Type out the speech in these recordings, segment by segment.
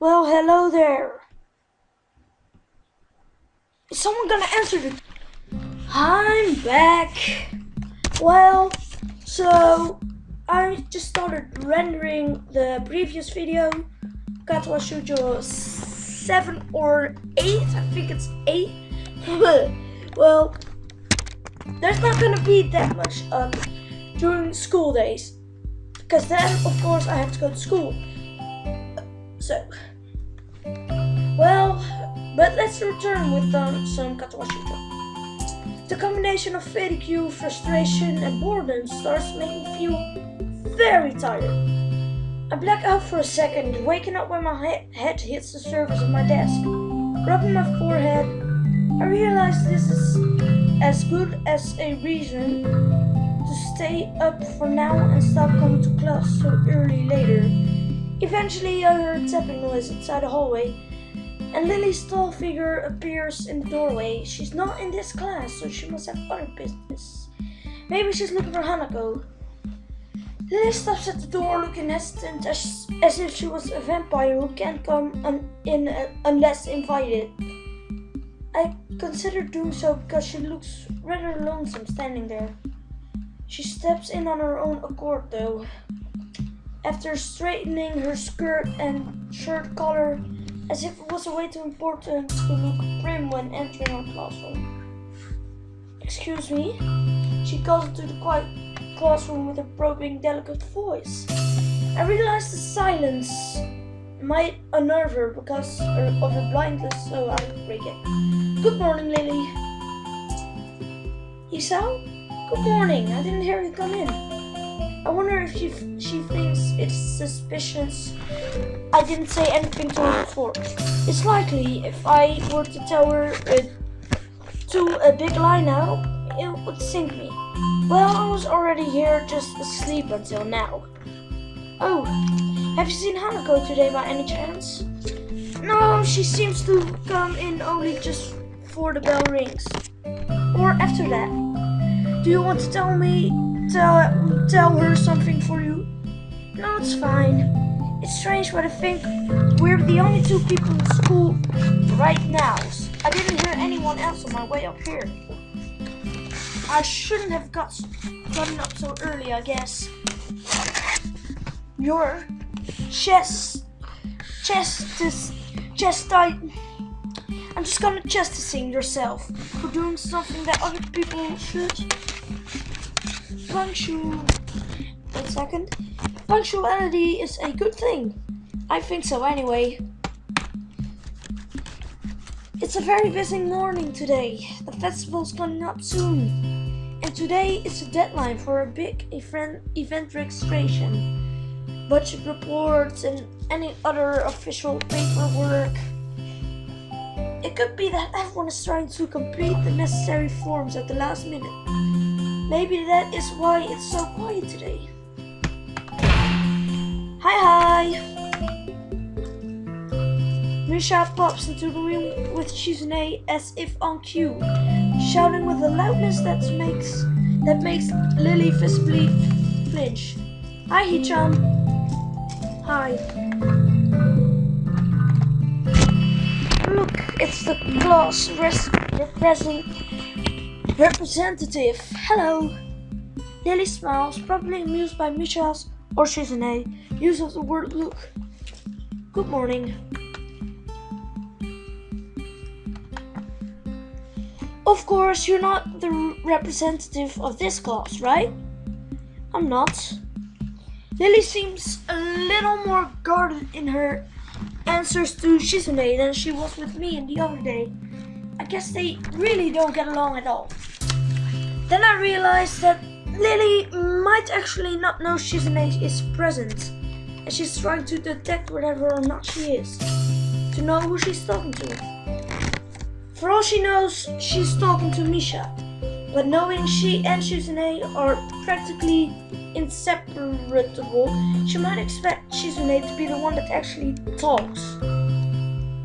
Well, hello there. Is someone gonna answer the... I'm back. Well, so I just started rendering the previous video. Katawa shoujo 7 or 8. I think it's 8. Well, there's not gonna be that much during school days. Because then, of course, I have to go to school. So, well, but let's return with some katawa shoujo. The combination of fatigue, frustration, and boredom starts making me feel very tired. I black out for a second, waking up when my head hits the surface of my desk. Rubbing my forehead, I realize this is as good as a reason to stay up for now and stop coming to class so early later. Eventually, I heard tapping noise inside the hallway, and Lily's tall figure appears in the doorway. She's not in this class, so she must have other business. Maybe she's looking for Hanako. Lily stops at the door looking hesitant as if she was a vampire who can't come in unless invited. I considered doing so because she looks rather lonesome standing there. She steps in on her own accord though. After straightening her skirt and shirt collar as if it was a way too important to look prim when entering her classroom. Excuse me? She calls into the quiet classroom with a probing, delicate voice. I realized the silence might unnerve her because of her blindness, so I break it. Good morning, Lily. Isao? Good morning. I didn't hear you come in. I wonder if she thinks it's suspicious I didn't say anything to her before. It's likely if I were to tell her to a big lie now, it would sink me. Well, I was already here just asleep until now. Oh, have you seen Hanako today by any chance? No, she seems to come in only just before the bell rings. Or after that. Do you want to tell her something for you? No, it's fine. It's strange, but I think we're the only two people in school right now. I didn't hear anyone else on my way up here. I shouldn't have gotten up so early, I guess. Your chest tight. I'm just gonna chastising yourself for doing something that other people should. Wait a second. Punctuality is a good thing. I think so anyway. It's a very busy morning today. The festival's coming up soon. And today is the deadline for a big event registration. Budget reports and any other official paperwork. It could be that everyone is trying to complete the necessary forms at the last minute. Maybe that is why it's so quiet today. Hi! Misha pops into the room with Shizune as if on cue, shouting with a loudness that makes Lily visibly flinch. Hi, Hichan. Hi. Look, it's the class representative. Hello. Lily smiles, probably amused by Misha's or Shizune use of the word look. Good morning. Of course, you're not the representative of this class, right? I'm not. Lily seems a little more guarded in her answers to Shizune than she was with me the other day. I guess they really don't get along at all. Then I realized that Lily might actually not know Shizune is present, and she's trying to detect whether or not she is, to know who she's talking to. For all she knows, she's talking to Misha, but knowing she and Shizune are practically inseparable, she might expect Shizune to be the one that actually talks.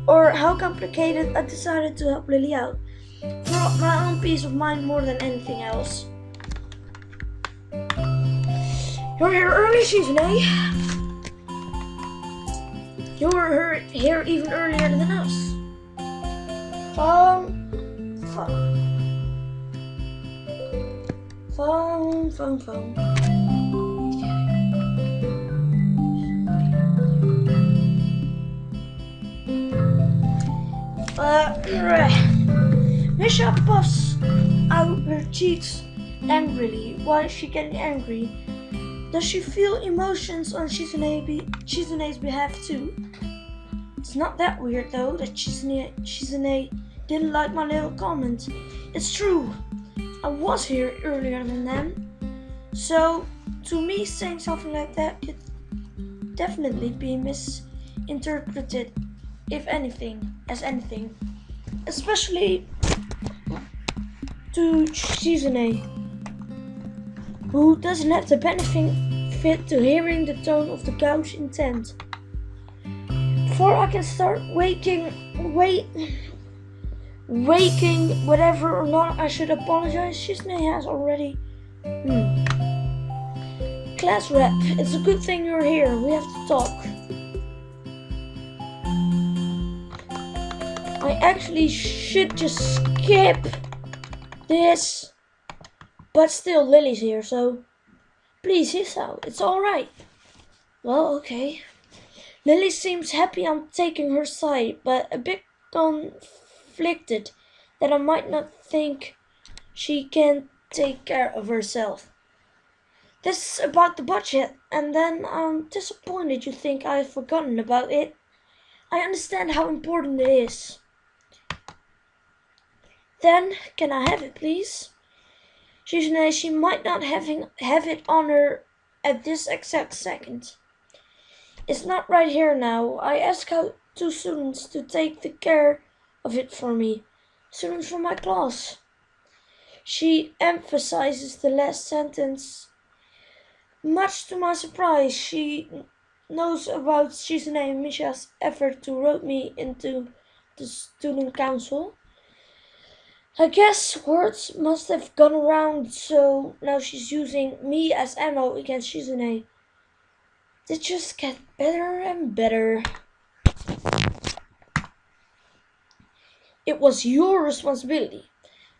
Or how complicated I decided to help Lily out, for my own peace of mind more than anything else. You're here early, Shizune. You were here even earlier than us. Phone. Misha puffs out her cheeks angrily. Why is she getting angry? Does she feel emotions on Shizune's behalf too? It's not that weird though that Shizune didn't like my little comment. It's true. I was here earlier than them. So, to me saying something like that could definitely be misinterpreted, if anything, as anything. Especially to Shizune, who doesn't have the benefit to hearing the tone of the gauche intent. Before I can start waking whether or not I should apologize, Shizune has already. Class rep, it's a good thing you're here. We have to talk. I actually should just skip this, but still Lily's here, so please hiss out. It's alright. Well, okay. Lily seems happy I'm taking her side, but a bit conflicted that I might not think she can take care of herself. This is about the budget, and then I'm disappointed you think I've forgotten about it. I understand how important it is. Then, can I have it, please? She might not have it on her at this exact second. It's not right here now. I asked out 2 students to take the care of it for me. Students from my class. She emphasizes the last sentence. Much to my surprise, she knows about Shizune and Misha's effort to rope me into the student council. I guess words must have gone around, so now she's using me as ammo against Shizune. They just get better and better. It was your responsibility.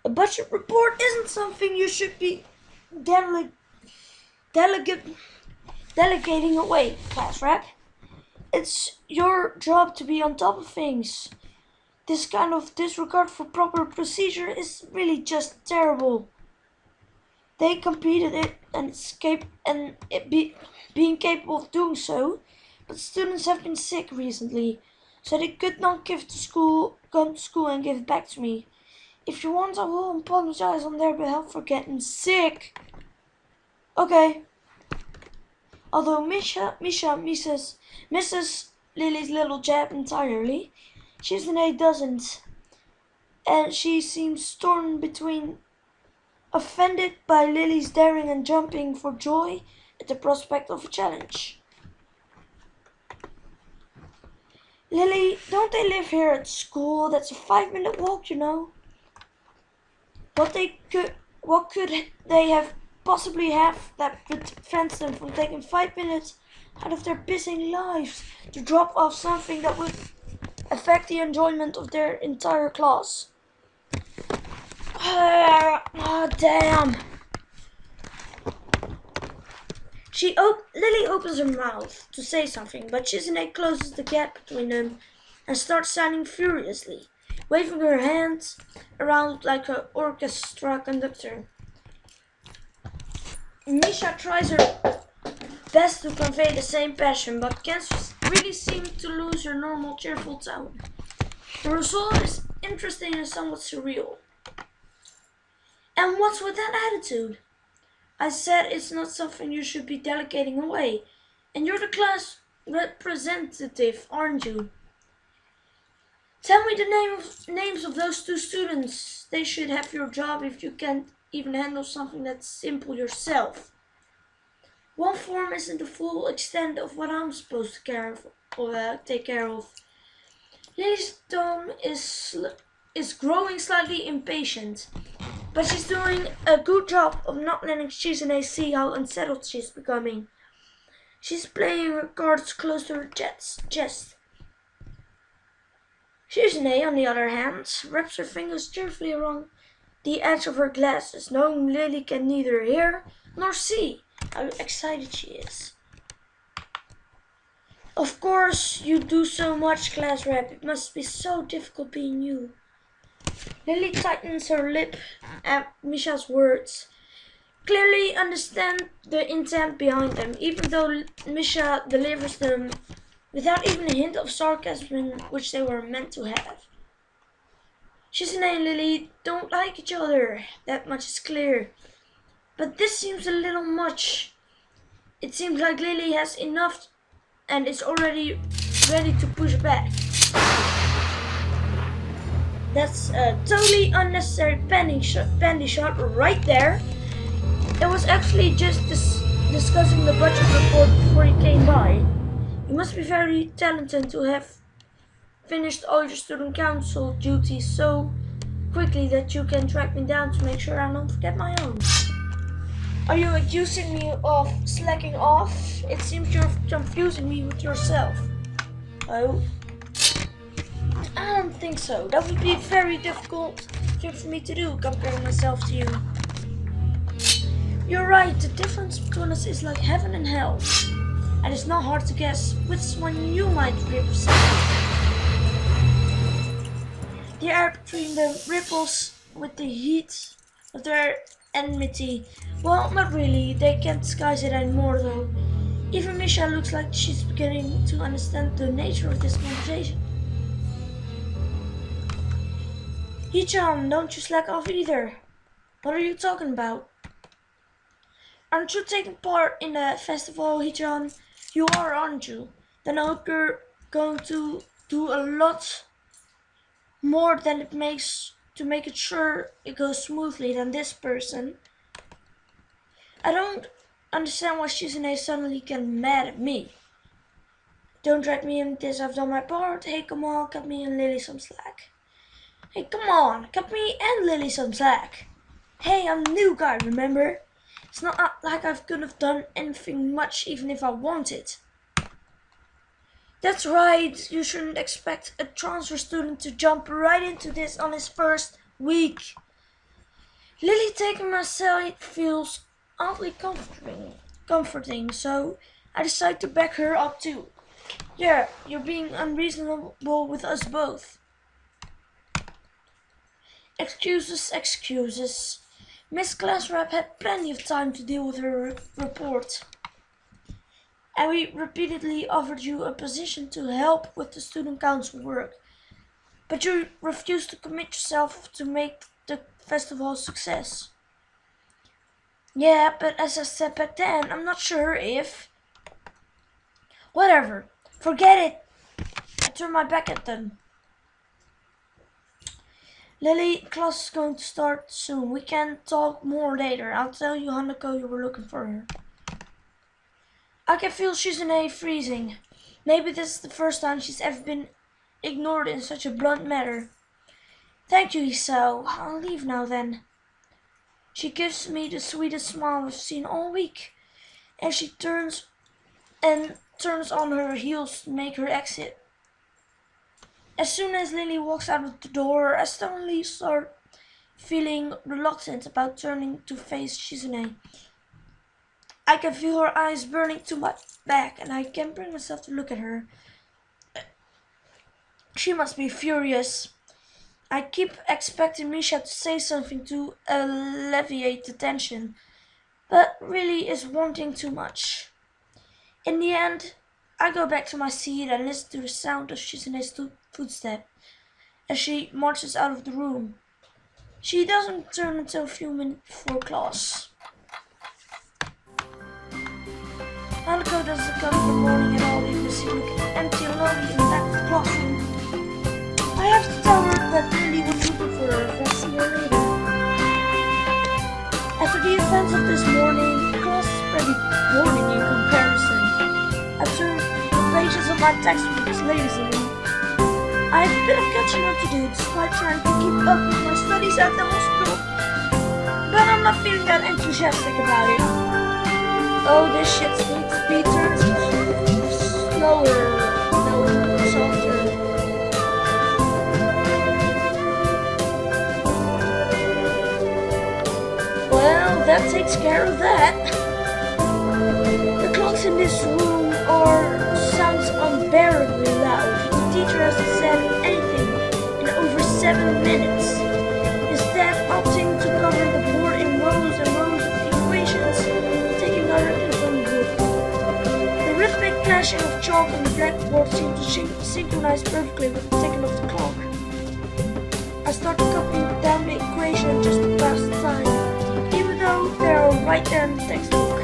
A budget report isn't something you should be delegating away, class rep. It's your job to be on top of things. This kind of disregard for proper procedure is really just terrible. They completed it and being capable of doing so, but students have been sick recently, so they could not come to school and give it back to me. If you want, I will apologize on their behalf for getting sick. Okay. Although Misha misses Lily's little jab entirely, Shizune doesn't, and she seems torn between offended by Lily's daring and jumping for joy at the prospect of a challenge. Lily, don't they live here at school? That's a 5-minute walk, you know. What could they have possibly have that prevents them from taking 5 minutes out of their busy lives to drop off something that would affect the enjoyment of their entire class? Oh, damn. Lily opens her mouth to say something, but Shizune closes the gap between them and starts sounding furiously, waving her hands around like an orchestra conductor. Misha tries her best to convey the same passion, but can't really seem to lose her normal cheerful tone. The result is interesting and somewhat surreal. And what's with that attitude? I said it's not something you should be delegating away. And you're the class representative, aren't you? Tell me the names of those 2 students. They should have your job if you can't even handle something that's simple yourself. One form isn't the full extent of what I'm supposed to take care of. Lily's tone is growing slightly impatient, but she's doing a good job of not letting Shizune see how unsettled she's becoming. She's playing her cards close to her chest, Shizune, on the other hand, wraps her fingers cheerfully around the edge of her glasses, knowing Lily can neither hear nor see how excited she is. Of course, you do so much, class rep. It must be so difficult being you. Lily tightens her lip at Misha's words. Clearly understand the intent behind them, even though Misha delivers them without even a hint of sarcasm which they were meant to have. Shizune and Lily don't like each other, that much is clear. But this seems a little much. It seems like Lily has enough and is already ready to push back. That's a totally unnecessary panty shot right there. It was actually just discussing the budget report before he came by. You must be very talented to have finished all your student council duties so quickly that you can track me down to make sure I don't forget my own. Are you accusing me of slacking off? It seems you're confusing me with yourself. Oh? I don't think so. That would be a very difficult thing for me to do, comparing myself to you. You're right, the difference between us is like heaven and hell. And it's not hard to guess which one you might represent. The air between them ripples with the heat of their enmity. Well, not really, they can't disguise it anymore though. Even Misha looks like she's beginning to understand the nature of this conversation. Hee-chan, don't you slack off either. What are you talking about? Aren't you taking part in the festival, Hee-chan? You are, aren't you? Then I hope you're going to do a lot more than it makes to make it sure it goes smoothly than this person. I don't understand why Shizune suddenly get mad at me. Don't drag me in this, I've done my part. Hey, come on, cut me and Lily some slack. Hey, come on, cut me and Lily some slack. Hey, I'm the new guy, remember? It's not like I could have done anything much even if I wanted. That's right, you shouldn't expect a transfer student to jump right into this on his first week. Lily taking my side feels oddly comforting, so I decide to back her up too. Yeah, you're being unreasonable with us both. Excuses. Miss Glassrap had plenty of time to deal with her report. And we repeatedly offered you a position to help with the student council work. But you refused to commit yourself to make the festival a success. Yeah, but as I said back then, I'm not sure if... Whatever, forget it. I turn my back at them. Lily, class is going to start soon. We can talk more later. I'll tell you, Hanako, you were looking for her. I can feel Shizune freezing. Maybe this is the first time she's ever been ignored in such a blunt manner. Thank you, Isao. I'll leave now then. She gives me the sweetest smile I've seen all week. And she turns on her heels to make her exit. As soon as Lily walks out of the door, I suddenly start feeling reluctant about turning to face Shizune. I can feel her eyes burning to my back and I can't bring myself to look at her. She must be furious. I keep expecting Misha to say something to alleviate the tension, but really is wanting too much. In the end, I go back to my seat and listen to the sound of Shizune's footsteps as she marches out of the room. She doesn't return until a few minutes before class. Hanako doesn't come in the morning at all, leaving the seat empty and lonely in the back of the classroom. I have to tell her that Lily was looking for her if I see her later. After the events of this morning, the class is pretty boring in comparison. I've turned the pages of my textbooks lazily. I have a bit of catching up to do despite trying to keep up with my studies at the hospital, but I'm not feeling that enthusiastic about it. Oh, this shit needs to be turned slower, softer. takes care of that. The clocks in this room sounds unbearably loud. The teacher hasn't said anything in over 7 minutes. Instead, opting to cover the board in rows and rows of equations taken directly from the book. The rhythmic clashing of chalk on the blackboard seemed to synchronize perfectly with the ticking of the clock. I started copying down the equation just to pass the time, even though they are right there in the textbook.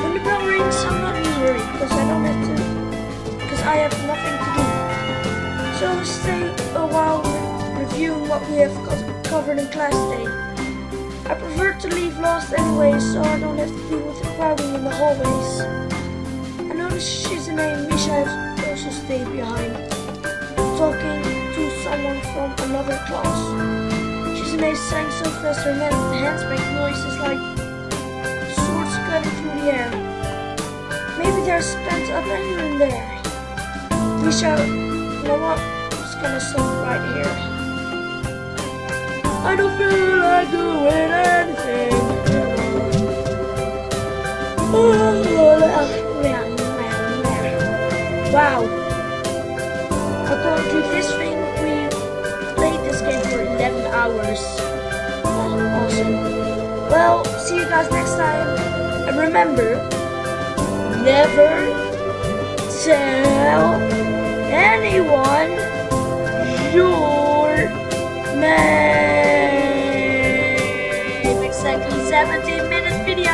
When the bell rings, I'm not in a hurry because I have nothing to do. So I'll stay a while reviewing what we have covered in class today. I prefer to leave last anyway, so I don't have to deal with the crowding in the hallways. I noticed Shizune and Misha have also stayed behind, talking to someone from another class. Shizune sang so fast her hands make noises like swords cutting through the air. Maybe there's pent up anger in there. Misha, you know what? I'm just gonna stop right here. I don't feel like doing anything. Wow. According to this thing, we played this game for 11 hours. Awesome. Well, see you guys next time. And remember, never tell anyone your name. Exactly 17 minutes video.